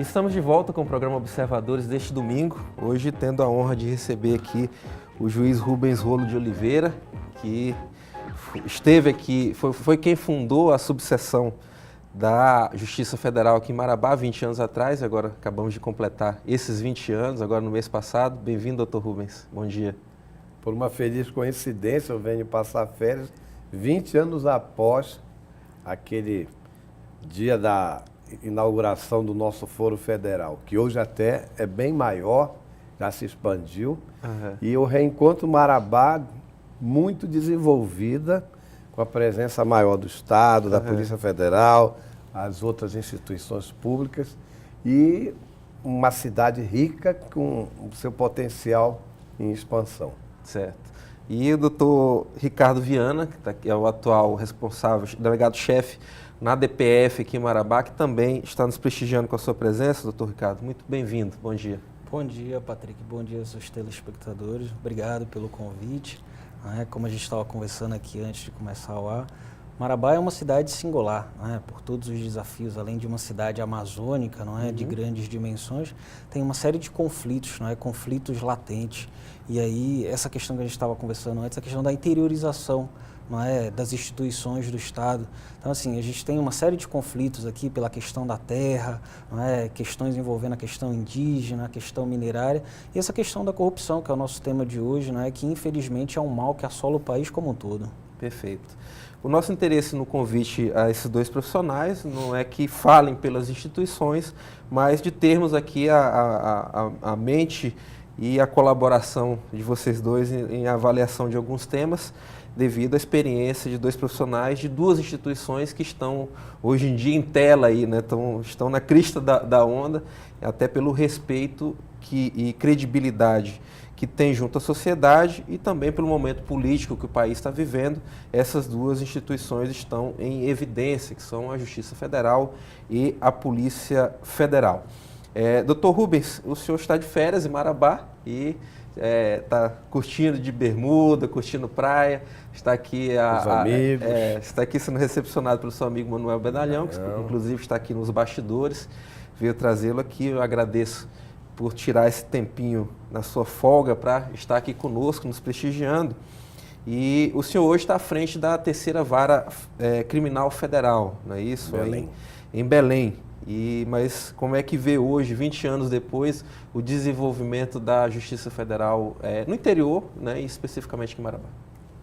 Estamos de volta com o programa Observadores deste domingo, hoje tendo a honra de receber aqui o juiz Rubens Rolo de Oliveira, que esteve aqui, foi quem fundou a subseção da Justiça Federal aqui em Marabá 20 anos atrás, e agora acabamos de completar esses 20 anos, agora no mês passado. Bem-vindo, doutor Rubens, bom dia. Por uma feliz coincidência, eu venho passar férias 20 anos após aquele dia da inauguração do nosso Foro Federal, que hoje até é bem maior, já se expandiu, e eu reencontro Marabá muito desenvolvida, com a presença maior do Estado, da Polícia Federal, as outras instituições públicas, e uma cidade rica com o seu potencial em expansão. Certo. E o doutor Ricardo Viana, que é o atual responsável, delegado-chefe na DPF aqui em Marabá, que também está nos prestigiando com a sua presença. Doutor Ricardo, muito bem-vindo, bom dia. Bom dia, Patrick, bom dia aos seus telespectadores, obrigado pelo convite. Como a gente estava conversando aqui antes de começar o ar, Marabá é uma cidade singular, por todos os desafios, além de uma cidade amazônica, de grandes dimensões, tem uma série de conflitos, conflitos latentes. E aí, essa questão que a gente estava conversando antes, a questão da interiorização, das instituições do Estado. Então, assim, a gente tem uma série de conflitos aqui pela questão da terra, questões envolvendo a questão indígena, a questão minerária, e essa questão da corrupção, que é o nosso tema de hoje, que infelizmente é um mal que assola o país como um todo. Perfeito. O nosso interesse no convite a esses dois profissionais não é que falem pelas instituições, mas de termos aqui a mente e a colaboração de vocês dois em avaliação de alguns temas, devido à experiência de dois profissionais de duas instituições que estão hoje em dia em tela aí, estão na crista da onda, até pelo respeito e credibilidade que tem junto à sociedade e também pelo momento político que o país está vivendo. Essas duas instituições estão em evidência, que são a Justiça Federal e a Polícia Federal. Doutor Rubens, o senhor está de férias em Marabá e está curtindo de bermuda, curtindo praia, está aqui, está aqui sendo recepcionado pelo seu amigo Manuel Benalhão, que inclusive está aqui nos bastidores, veio trazê-lo aqui. Eu agradeço por tirar esse tempinho na sua folga para estar aqui conosco, nos prestigiando. E o senhor hoje está à frente da terceira vara criminal federal, não é isso? Belém. Em Belém. Mas como é que vê hoje, 20 anos depois, o desenvolvimento da Justiça Federal no interior, e especificamente aqui em Marabá?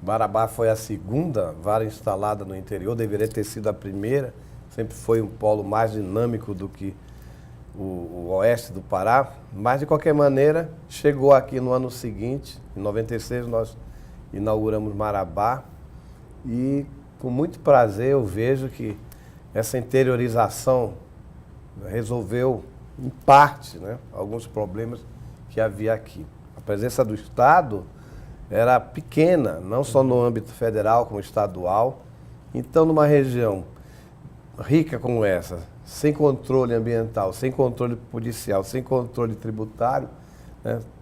Marabá foi a segunda vara instalada no interior, deveria ter sido a primeira, sempre foi um polo mais dinâmico do que o oeste do Pará, mas de qualquer maneira chegou aqui no ano seguinte, em 96 nós inauguramos Marabá, e com muito prazer eu vejo que essa interiorização resolveu, em parte, alguns problemas que havia aqui. A presença do Estado era pequena, não só no âmbito federal como estadual. Então, numa região rica como essa, sem controle ambiental, sem controle policial, sem controle tributário,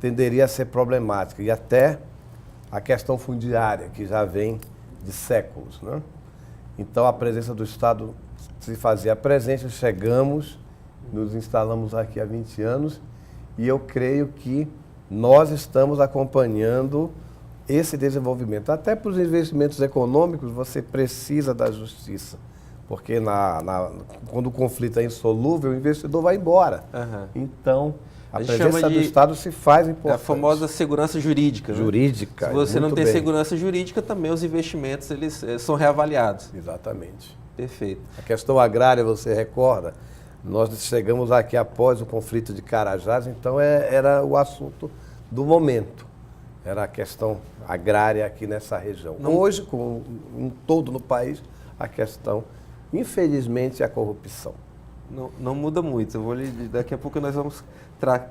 tenderia a ser problemática. E até a questão fundiária, que já vem de séculos. Então, a presença do Estado se fazia presente, chegamos, nos instalamos aqui há 20 anos, e eu creio que nós estamos acompanhando esse desenvolvimento. Até para os investimentos econômicos, você precisa da justiça, porque quando o conflito é insolúvel, o investidor vai embora. Então, a presença do Estado se faz importante. É a famosa segurança jurídica. Jurídica. Se você não tem segurança jurídica, também os investimentos eles são reavaliados. Exatamente. Perfeito. A questão agrária, você recorda? Nós chegamos aqui após o conflito de Carajás, então era o assunto do momento. Era a questão agrária aqui nessa região. Hoje, em todo no país, a questão, infelizmente, é a corrupção. Não muda muito. Daqui a pouco nós vamos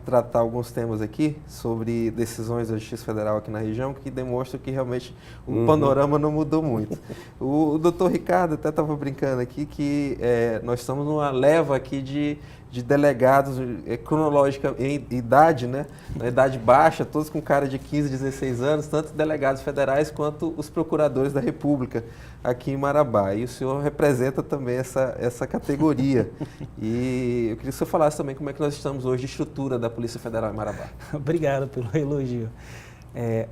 tratar alguns temas aqui sobre decisões da Justiça Federal aqui na região que demonstram que realmente o panorama não mudou muito. O doutor Ricardo até estava brincando aqui que nós estamos numa leva aqui de de delegados cronológica em idade, né? Na idade baixa, todos com cara de 15, 16 anos, tanto delegados federais quanto os procuradores da República aqui em Marabá. E o senhor representa também essa categoria. E eu queria que o senhor falasse também como é que nós estamos hoje de estrutura da Polícia Federal em Marabá. Obrigado pelo elogio.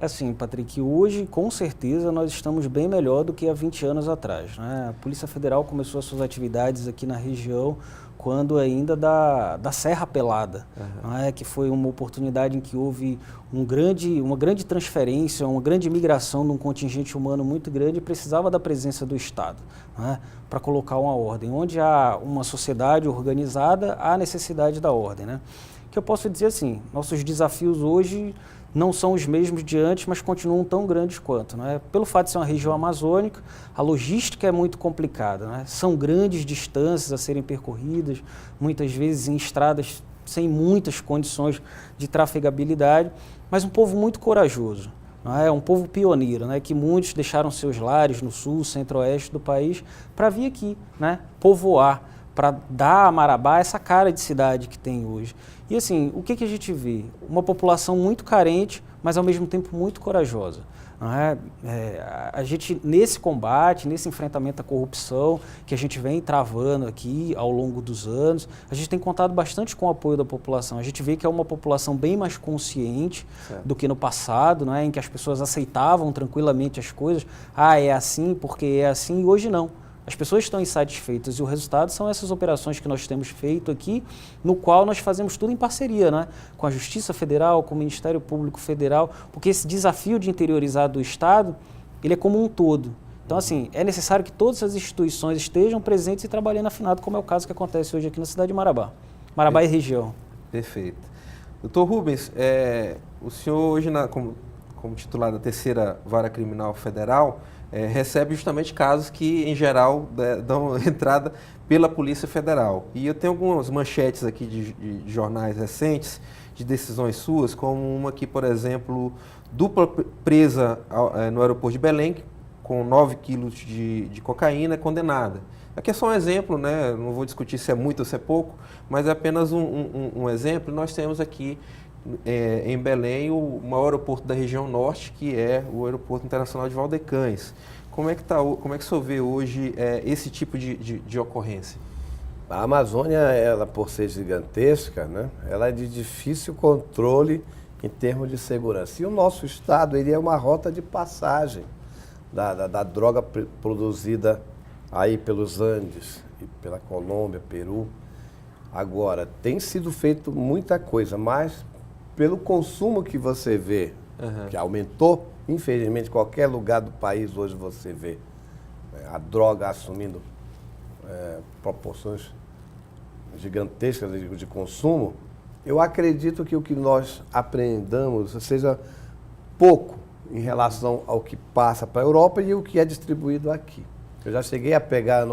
Assim, Patrick, hoje com certeza nós estamos bem melhor do que há 20 anos atrás, né? A Polícia Federal começou as suas atividades aqui na região quando ainda da Serra Pelada, né? Que foi uma oportunidade em que houve uma grande transferência, uma grande migração de um contingente humano muito grande e precisava da presença do Estado, né? Para colocar uma ordem. Onde há uma sociedade organizada, há necessidade da ordem, né? Que eu posso dizer assim, nossos desafios hoje não são os mesmos de antes, mas continuam tão grandes quanto, né? Pelo fato de ser uma região amazônica, a logística é muito complicada, né? São grandes distâncias a serem percorridas, muitas vezes em estradas sem muitas condições de trafegabilidade, mas um povo muito corajoso, né? Um povo pioneiro, né? Que muitos deixaram seus lares no sul, centro-oeste do país para vir aqui, né? Povoar, para dar a Marabá essa cara de cidade que tem hoje. E assim, o que a gente vê? Uma população muito carente, mas ao mesmo tempo muito corajosa. A gente, nesse combate, nesse enfrentamento à corrupção que a gente vem travando aqui ao longo dos anos, a gente tem contado bastante com o apoio da população. A gente vê que é uma população bem mais consciente do que no passado, em que as pessoas aceitavam tranquilamente as coisas. É assim porque é assim, e hoje não. As pessoas estão insatisfeitas e o resultado são essas operações que nós temos feito aqui, no qual nós fazemos tudo em parceria, né? Com a Justiça Federal, com o Ministério Público Federal, porque esse desafio de interiorizar do Estado, ele é como um todo. Então, assim, é necessário que todas as instituições estejam presentes e trabalhando afinado, como é o caso que acontece hoje aqui na cidade de Marabá. Marabá e região. Perfeito. Doutor Rubens, o senhor hoje, como titular da 3ª Vara Criminal Federal, recebe justamente casos que, em geral, dão entrada pela Polícia Federal. E eu tenho algumas manchetes aqui de jornais recentes, de decisões suas, como uma que, por exemplo, dupla presa no aeroporto de Belém, com 9 quilos de cocaína, condenada. Aqui é só um exemplo, né? Não vou discutir se é muito ou se é pouco, mas é apenas um exemplo. Nós temos aqui em Belém o maior aeroporto da região norte, que é o Aeroporto Internacional de Valdecães. Como é que o senhor vê hoje esse tipo de ocorrência? A Amazônia, ela por ser gigantesca, né, ela é de difícil controle em termos de segurança. E o nosso estado, ele é uma rota de passagem da droga produzida aí pelos Andes, e pela Colômbia, Peru. Agora, tem sido feito muita coisa, mas pelo consumo que você vê, que aumentou, infelizmente, em qualquer lugar do país hoje você vê a droga assumindo proporções gigantescas de consumo. Eu acredito que o que nós aprendamos seja pouco em relação ao que passa para a Europa e o que é distribuído aqui. Eu já cheguei a pegar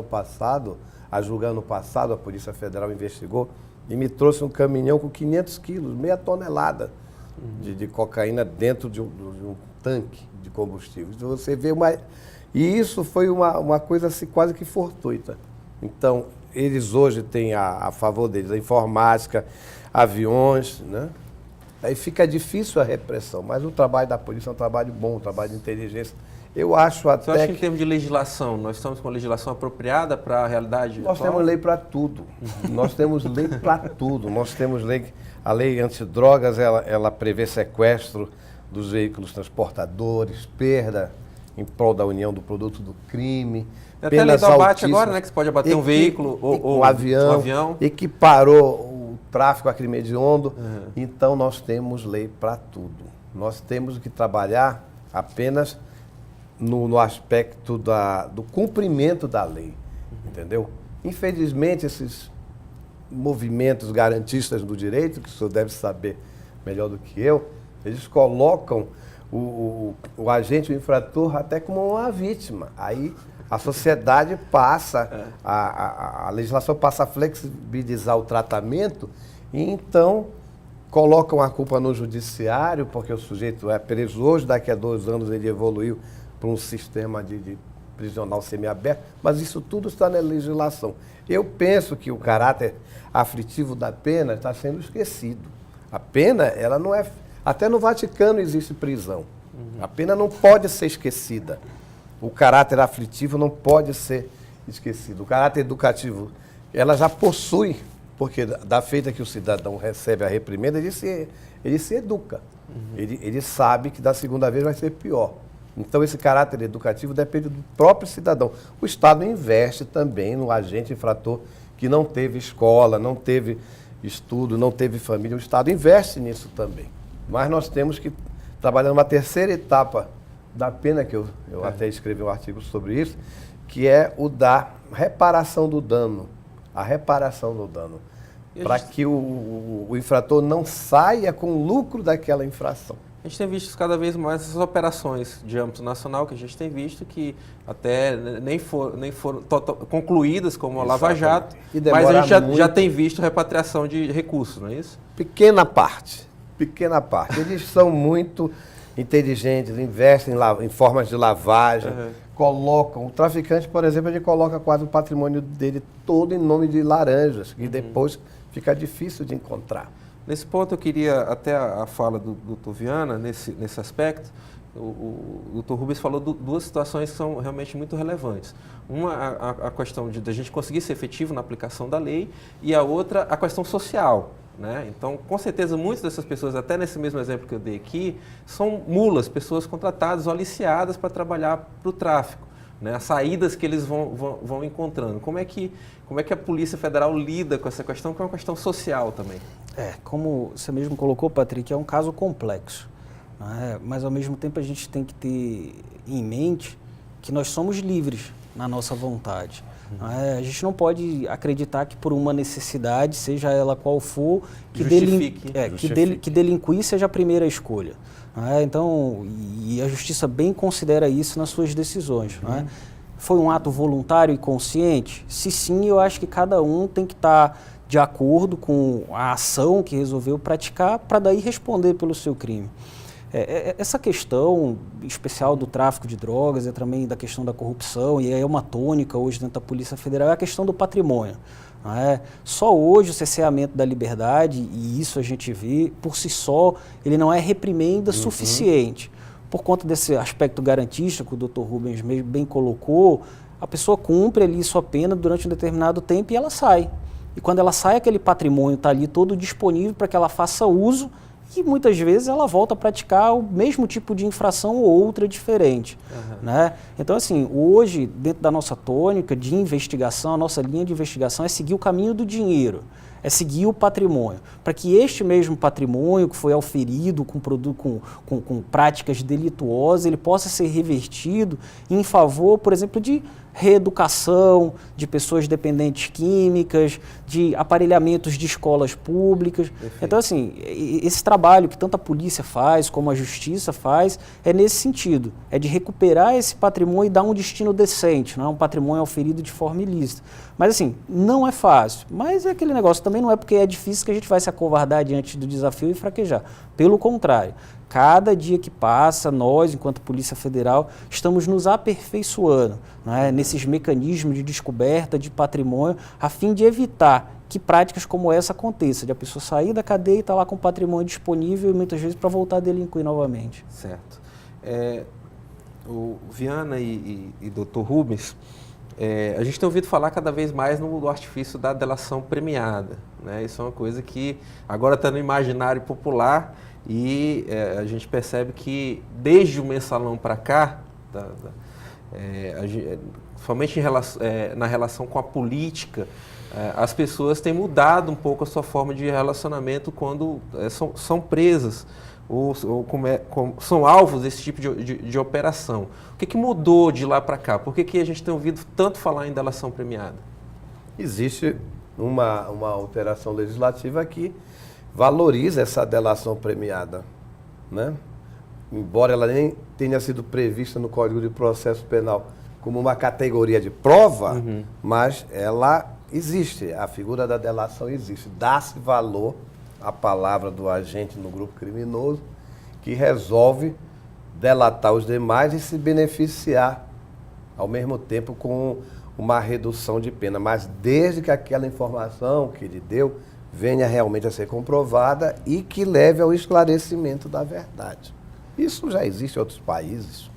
a julgar ano passado, a Polícia Federal investigou e me trouxe um caminhão com 500 quilos, meia tonelada de cocaína dentro de um tanque de combustível. Então, você vê E isso foi uma coisa assim, quase que fortuita. Então, eles hoje têm a favor deles a informática, aviões, né? Aí fica difícil a repressão, mas o trabalho da polícia é um trabalho bom, um trabalho de inteligência. Eu acho até Você acha que em termos de legislação, nós estamos com a legislação apropriada para a realidade Nós atual? temos lei para tudo. Nós temos lei para tudo. Nós temos lei... A lei antidrogas, ela prevê sequestro dos veículos transportadores, perda em prol da união do produto do crime. Até a lei do abate agora, né? Que você pode abater um veículo ou um avião. Equiparou o tráfico a crime hediondo. Então, nós temos lei para tudo. Nós temos que trabalhar apenas no aspecto do cumprimento da lei, entendeu? Infelizmente, esses movimentos garantistas do direito, que o senhor deve saber melhor do que eu, eles colocam o agente, o infrator, até como uma vítima. Aí a sociedade passa, a legislação passa a flexibilizar o tratamento e então colocam a culpa no judiciário, porque o sujeito é preso hoje, daqui a 2 anos ele evoluiu para um sistema de prisional semiaberto, mas isso tudo está na legislação. Eu penso que o caráter aflitivo da pena está sendo esquecido. A pena, ela não é... Até no Vaticano existe prisão. A pena não pode ser esquecida. O caráter aflitivo não pode ser esquecido. O caráter educativo, ela já possui, porque da feita que o cidadão recebe a reprimenda, ele se educa. Ele sabe que da segunda vez vai ser pior. Então, esse caráter educativo depende do próprio cidadão. O Estado investe também no agente infrator que não teve escola, não teve estudo, não teve família. O Estado investe nisso também. Mas nós temos que trabalhar numa terceira etapa da pena, que eu até escrevi um artigo sobre isso, que é o da reparação do dano. A reparação do dano. Para que o infrator não saia com lucro daquela infração. A gente tem visto cada vez mais essas operações de âmbito nacional, que a gente tem visto que até nem foram concluídas como a Lava Jato, mas a gente já tem visto repatriação de recursos, não é isso? Pequena parte. Eles são muito inteligentes, investem em formas de lavagem, colocam... O traficante, por exemplo, ele coloca quase o patrimônio dele todo em nome de laranjas, e depois fica difícil de encontrar. Nesse ponto eu queria, até a fala do Dr. Viana, nesse aspecto, o Dr. Rubens falou duas situações que são realmente muito relevantes. Uma, a questão de a gente conseguir ser efetivo na aplicação da lei, e a outra, a questão social. Né? Então, com certeza, muitas dessas pessoas, até nesse mesmo exemplo que eu dei aqui, são mulas, pessoas contratadas ou aliciadas para trabalhar para o tráfico. Né? As saídas que eles vão encontrando. Como é que a Polícia Federal lida com essa questão, que é uma questão social também? Como você mesmo colocou, Patrick, é um caso complexo. Né? Mas, ao mesmo tempo, a gente tem que ter em mente que nós somos livres na nossa vontade. A gente não pode acreditar que por uma necessidade, seja ela qual for, que delinquir seja a primeira escolha. Então, e a Justiça bem considera isso nas suas decisões. Foi um ato voluntário e consciente? Se sim, eu acho que cada um tem que estar de acordo com a ação que resolveu praticar para daí responder pelo seu crime. Essa questão especial do tráfico de drogas e também da questão da corrupção, e é uma tônica hoje dentro da Polícia Federal, é a questão do patrimônio. Só hoje o cerceamento da liberdade, e isso a gente vê, por si só, ele não é reprimenda suficiente. Por conta desse aspecto garantístico que o Dr. Rubens bem colocou, a pessoa cumpre ali sua pena durante um determinado tempo e ela sai. E quando ela sai, aquele patrimônio está ali todo disponível para que ela faça uso, e muitas vezes ela volta a praticar o mesmo tipo de infração ou outra diferente. Né? Então, assim, hoje, dentro da nossa tônica de investigação, a nossa linha de investigação é seguir o caminho do dinheiro, é seguir o patrimônio, para que este mesmo patrimônio que foi auferido com práticas delituosas, ele possa ser revertido em favor, por exemplo, de reeducação de pessoas dependentes químicas, de aparelhamentos de escolas públicas. Perfeito. Então, assim, esse trabalho que tanto a polícia faz, como a justiça faz, é nesse sentido, é de recuperar esse patrimônio e dar um destino decente, não é um patrimônio auferido de forma ilícita. Mas, assim, não é fácil, mas é aquele negócio, também não é porque é difícil que a gente vai se acovardar diante do desafio e fraquejar. Pelo contrário, cada dia que passa, nós, enquanto Polícia Federal, estamos nos aperfeiçoando, né, nesses mecanismos de descoberta de patrimônio, a fim de evitar que práticas como essa aconteçam, de a pessoa sair da cadeia e estar lá com o patrimônio disponível e muitas vezes para voltar a delinquir novamente. Certo. O Viana e Dr. Rubens, a gente tem ouvido falar cada vez mais no artifício da delação premiada. Né? Isso é uma coisa que agora está no imaginário popular. E a gente percebe que desde o mensalão para cá, somente na relação com a política, as pessoas têm mudado um pouco a sua forma de relacionamento quando são presas ou são alvos desse tipo de operação. O que mudou de lá para cá? Por que a gente tem ouvido tanto falar em delação premiada? Existe uma alteração legislativa que valoriza essa delação premiada, né? Embora ela nem tenha sido prevista no Código de Processo Penal como uma categoria de prova, mas ela existe, a figura da delação existe. Dá-se valor à palavra do agente no grupo criminoso que resolve delatar os demais e se beneficiar ao mesmo tempo com uma redução de pena, mas desde que aquela informação que ele deu venha realmente a ser comprovada e que leve ao esclarecimento da verdade. Isso já existe em outros países.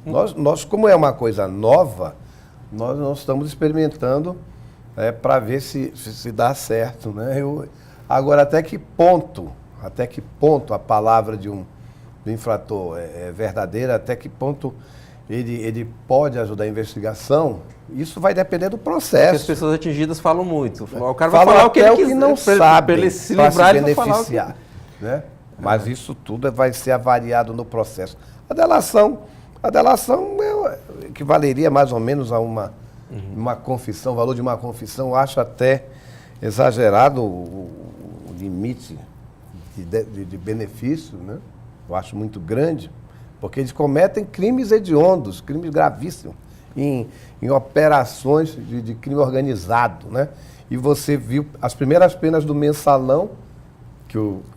Nós, como é uma coisa nova, nós não estamos experimentando para ver se dá certo, né? Agora, até que ponto a palavra de um infrator é verdadeira, até que ponto ele pode ajudar a investigação, isso vai depender do processo. Porque as pessoas atingidas falam muito. O cara Fala vai falar o que ele até quiser, não pra sabe, ele se para livrar, se ele vai falar o que... beneficiar, né? Mas isso tudo vai ser avaliado no processo. A delação equivaleria mais ou menos a uma confissão, o valor de uma confissão. Eu acho até exagerado o limite de benefício, né? Eu acho muito grande, porque eles cometem crimes hediondos, crimes gravíssimos, em operações de crime organizado, né? E você viu as primeiras penas do Mensalão,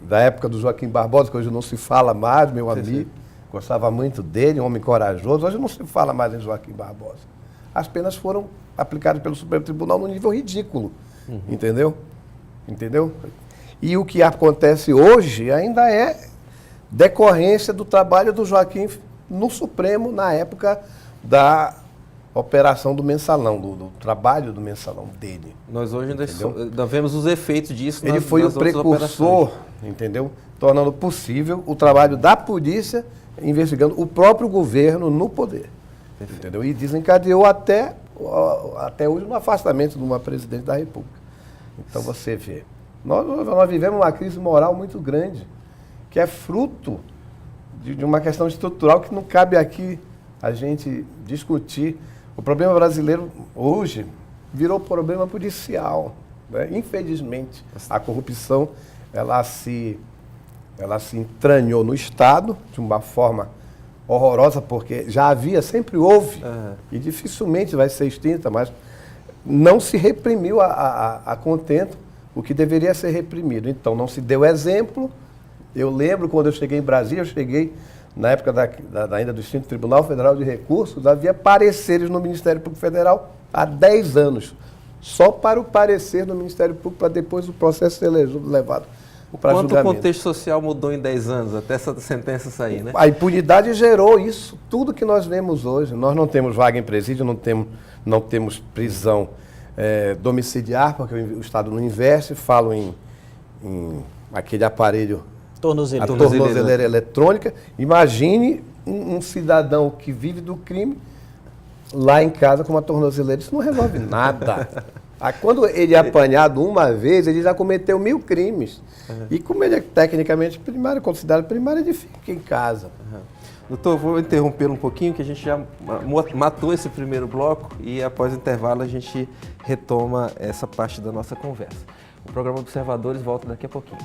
da época do Joaquim Barbosa, que hoje não se fala mais, meu amigo, gostava muito dele, um homem corajoso, hoje não se fala mais em Joaquim Barbosa. As penas foram aplicadas pelo Supremo Tribunal num nível ridículo, entendeu? E o que acontece hoje ainda é decorrência do trabalho do Joaquim no Supremo na época da operação do Mensalão, do trabalho do Mensalão dele. Nós hoje ainda vemos os efeitos disso. Ele foi o precursor, entendeu? Tornando possível o trabalho da polícia investigando o próprio governo no poder. Entendeu? E desencadeou até hoje no afastamento de uma presidente da República. Então você vê, nós vivemos uma crise moral muito grande, que é fruto de uma questão estrutural que não cabe aqui a gente discutir. O problema brasileiro hoje virou problema policial, né? Infelizmente, a corrupção ela se entranhou no Estado de uma forma horrorosa, porque sempre houve, e dificilmente vai ser extinta, mas não se reprimiu a contento o que deveria ser reprimido. Então, não se deu exemplo. Eu lembro quando eu cheguei em Brasília, eu cheguei na época ainda do extinto Tribunal Federal de Recursos, havia pareceres no Ministério Público Federal há 10 anos, só para o parecer do Ministério Público, para depois o processo ser levado para julgamento. Quanto o contexto social mudou em 10 anos, até essa sentença sair, né? A impunidade gerou isso, tudo que nós vemos hoje. Nós não temos vaga em presídio, não temos prisão domiciliar, porque o Estado não investe, falo em aquele aparelho, a tornozeleira eletrônica. Imagine um cidadão que vive do crime lá em casa com uma tornozeleira. Isso não resolve nada. Quando ele é apanhado uma vez, ele já cometeu 1000 crimes. E como ele é tecnicamente primário, considerado primário, ele fica em casa. Doutor, vou interrompê-lo um pouquinho, que a gente já matou esse primeiro bloco e após o intervalo a gente retoma essa parte da nossa conversa. O programa Observadores volta daqui a pouquinho.